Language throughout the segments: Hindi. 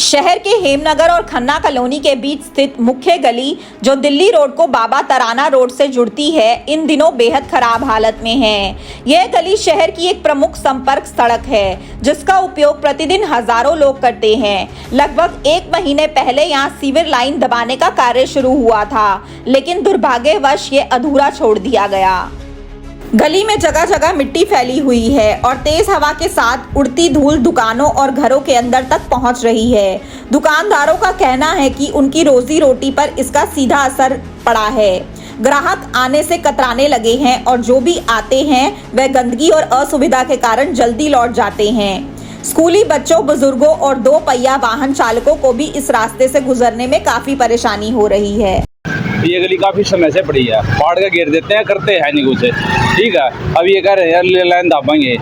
शहर के हेमनगर और खन्ना कॉलोनी के बीच स्थित मुख्य गली जो दिल्ली रोड को बाबा तराना रोड से जुड़ती है, इन दिनों बेहद खराब हालत में है। यह गली शहर की एक प्रमुख संपर्क सड़क है जिसका उपयोग प्रतिदिन हजारों लोग करते हैं। लगभग 1 महीने पहले यहां सीवर लाइन दबाने का कार्य शुरू हुआ था, लेकिन दुर्भाग्यवश ये अधूरा छोड़ दिया गया। गली में जगह जगह मिट्टी फैली हुई है और तेज हवा के साथ उड़ती धूल दुकानों और घरों के अंदर तक पहुंच रही है। दुकानदारों का कहना है कि उनकी रोजी रोटी पर इसका सीधा असर पड़ा है। ग्राहक आने से कतराने लगे हैं और जो भी आते हैं वह गंदगी और असुविधा के कारण जल्दी लौट जाते हैं। स्कूली बच्चों, बुजुर्गों और 2 पहिया वाहन चालकों को भी इस रास्ते से गुजरने में काफी परेशानी हो रही है। ये गली काफी समय से पड़ी है, फाड़ के घेर देते हैं, करते हैं नहीं कुछ। ठीक है, अब ये कह रहे हैं यार लाइन दाबेंगे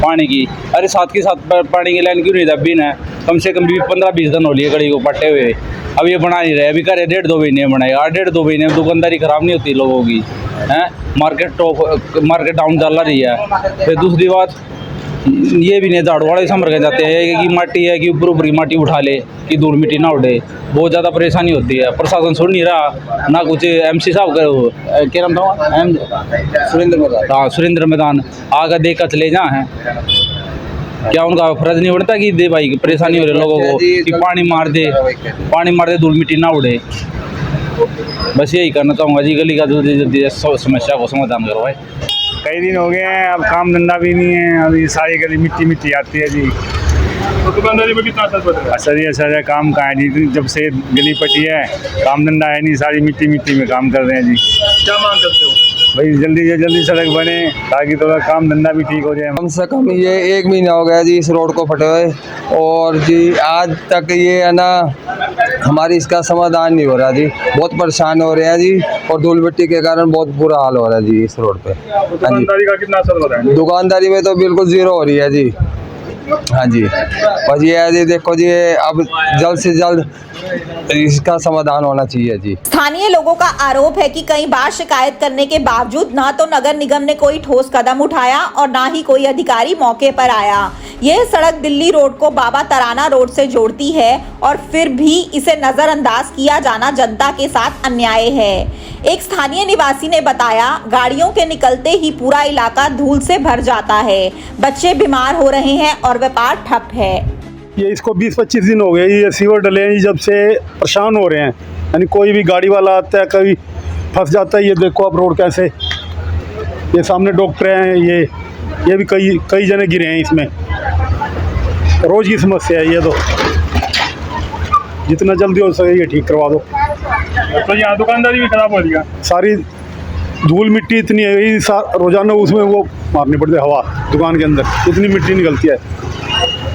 पानी की। अरे साथ के साथ पानी की लाइन क्यों नहीं दाबी ना? कम से कम भी 15-20 दिन हो लिए गली को पट्टे हुए, अब ये बना नहीं रहे। अभी कह रहे 1.5-2 महीने बनाएगा। 1.5-2 महीने में दुकानदारी खराब नहीं होती लोगों की, हैं? मार्केट डाउन चल रही है। फिर दूसरी बात ये भी नहीं, झाड़ू वाले समझ के जाते हैं कि माटी है कि ऊपर की माटी उठा ले कि धूल मिट्टी ना उड़े। बहुत ज़्यादा परेशानी होती है। प्रशासन सुन नहीं रहा ना कुछ। MC साहब का क्या नाम था? सुरेंद्र मैदान। हाँ, सुरेंद्र मैदान आगे देख कर चले जा हैं। क्या उनका फर्ज नहीं बनता कि दे भाई परेशानी हो रही लोगों को कि पानी मार दे धूल मिट्टी ना उड़े। बस यही करना चाहूँगा जी, गली का जल्दी समस्या को समाधान करवाए। कई दिन हो गए हैं, अब काम धंधा भी नहीं है। अभी सारी गली मिट्टी मिट्टी आती है जी। तो दुकानदारी में कितना असर पड़ रहा है? असर है, काम कहाँ है जी? जब से गली पटी है काम धंधा है नहीं, सारी मिट्टी मिट्टी में काम कर रहे हैं जी। क्या मांग करते हो? भाई जल्दी से जल्दी सड़क बने ताकि थोड़ा काम धंधा भी ठीक हो जाए। कम से कम ये 1 महीना हो गया जी इस रोड को फटे हुए, और जी आज तक ये है ना हमारी इसका समाधान नहीं हो रहा जी। बहुत परेशान हो रहे हैं जी, और धूल मिट्टी के कारण बहुत बुरा हाल हो रहा है जी इस रोड पे। तो दुकानदारी का कितना असर हो रहा है? दुकानदारी में तो बिल्कुल 0 हो रही है जी। हाँ जी, बस ये है जी, देखो जी अब जल्द से जल्द इसका समाधान होना चाहिए जी। स्थानीय लोगों का आरोप है कि कई बार शिकायत करने के बावजूद ना तो नगर निगम ने कोई ठोस कदम उठाया और ना ही कोई अधिकारी मौके पर आया। यह सड़क दिल्ली रोड को बाबा तराना रोड से जोड़ती है और फिर भी इसे नजरअंदाज किया जाना जनता के साथ अन्याय है। एक स्थानीय निवासी ने बताया, गाड़ियों के निकलते ही पूरा इलाका धूल से भर जाता है, बच्चे बीमार हो रहे हैं और व्यापार ठप है। ये इसको 20-25 दिन हो गए ये सीवर डले हैं, जब से परेशान हो रहे हैं। यानी कोई भी गाड़ी वाला आता है कभी फंस जाता है। ये देखो आप रोड कैसे, ये सामने डॉक्टर हैं, ये भी कई जने गिरे हैं इसमें। रोज़ की समस्या है ये, तो जितना जल्दी हो सके ये ठीक करवा दो। तो यहाँ दुकानदारी भी खराब हो रही है, सारी धूल मिट्टी इतनी है रोजाना उसमें वो मारनी पड़ती है हवा। दुकान के अंदर इतनी मिट्टी निकलती है।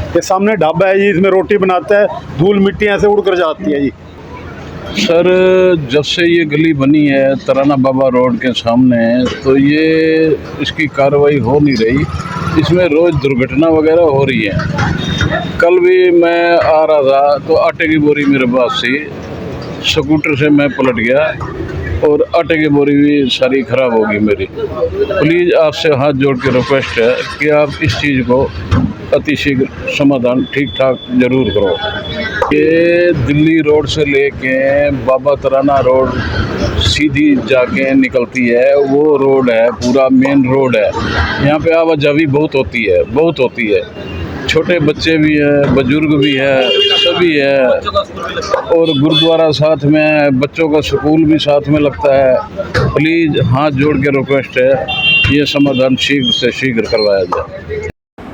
ये सामने ढाबा है जी, इसमें रोटी बनाता है, धूल मिट्टी ऐसे उड़ कर जाती है जी। सर जब से ये गली बनी है तराना बाबा रोड के सामने, तो ये इसकी कार्रवाई हो नहीं रही। इसमें रोज़ दुर्घटना वगैरह हो रही है। कल भी मैं आ रहा था तो आटे की बोरी मेरे पास थी, स्कूटर से मैं पलट गया और आटे की बोरी भी सारी ख़राब होगी मेरी। प्लीज़ आपसे हाथ जोड़ के रिक्वेस्ट है कि आप इस चीज़ को अतिशीघ्र समाधान ठीक ठाक जरूर करो। ये दिल्ली रोड से लेके बाबा तराना रोड सीधी जाके निकलती है, वो रोड है, पूरा मेन रोड है। यहाँ पे आवाजाही बहुत होती है। छोटे बच्चे भी हैं, बुजुर्ग भी है, सभी है, और गुरुद्वारा साथ में है, बच्चों का स्कूल भी साथ में लगता है। प्लीज़ हाथ जोड़ के रिक्वेस्ट है, ये समाधान शीघ्र से शीघ्र करवाया जाए।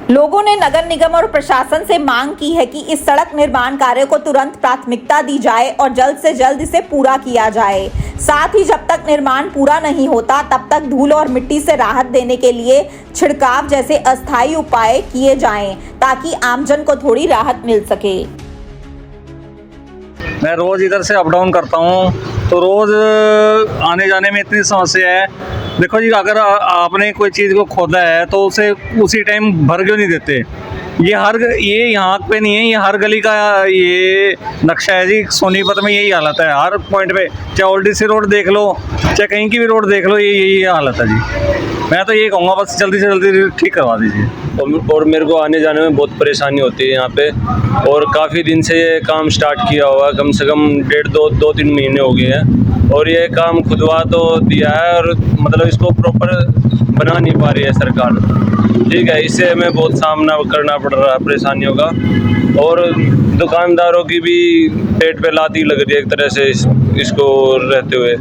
लोगों ने नगर निगम और प्रशासन से मांग की है कि इस सड़क निर्माण कार्य को तुरंत प्राथमिकता दी जाए और जल्द से जल्द इसे पूरा किया जाए। साथ ही जब तक निर्माण पूरा नहीं होता तब तक धूल और मिट्टी से राहत देने के लिए छिड़काव जैसे अस्थायी उपाय किए जाएं ताकि आमजन को थोड़ी राहत मिल सके। मैं रोज़ इधर से अप डाउन करता हूँ, तो रोज़ आने जाने में इतनी समस्या है। देखो जी, अगर आपने कोई चीज़ को खोदा है तो उसे उसी टाइम भर क्यों नहीं देते? ये यहाँ पे नहीं है, ये हर गली का ये नक्शा है जी। सोनीपत में यही हालत है हर पॉइंट पे, चाहे ओल्ड सी रोड देख लो, चाहे कहीं की भी रोड देख लो, यही हालत है जी। मैं तो ये कहूँगा बस जल्दी से जल्दी ठीक करवा दीजिए। और मेरे को आने जाने में बहुत परेशानी होती है यहाँ पे, और काफ़ी दिन से ये काम स्टार्ट किया हुआ है, कम से कम 1.5-2-3 महीने हो गए हैं, और ये काम खुदवा तो दिया है और मतलब इसको प्रॉपर बना नहीं पा रही है सरकार। ठीक है, इससे हमें बहुत सामना करना पड़ रहा है परेशानियों का, और दुकानदारों की भी पेट पे लाती लग रही है एक तरह से इसको रहते हुए।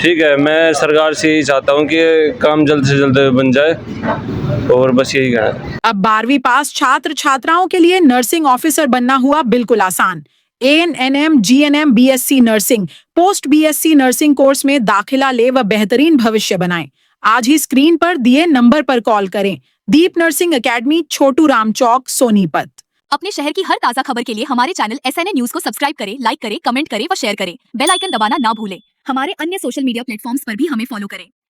ठीक है, मैं सरकार से यही चाहता हूँ कि ये काम जल्द से जल्द बन जाए, और बस यही कहना है। अब 12वीं पास छात्र छात्राओं के लिए नर्सिंग ऑफिसर बनना हुआ बिल्कुल आसान। ANNM GNM BSc nursing, post BSc nursing course में दाखिला ले व बेहतरीन भविष्य बनाएं। आज ही स्क्रीन पर दिए नंबर पर कॉल करें। दीप नर्सिंग एकेडमी, छोटू राम चौक, सोनीपत। अपने शहर की हर ताज़ा खबर के लिए हमारे चैनल SNA न्यूज़ को सब्सक्राइब करें, लाइक करें, कमेंट करें व शेयर करें। बेल आइकन दबाना ना भूलें। हमारे अन्य सोशल मीडिया प्लेटफॉर्म्स पर भी हमें फॉलो करें।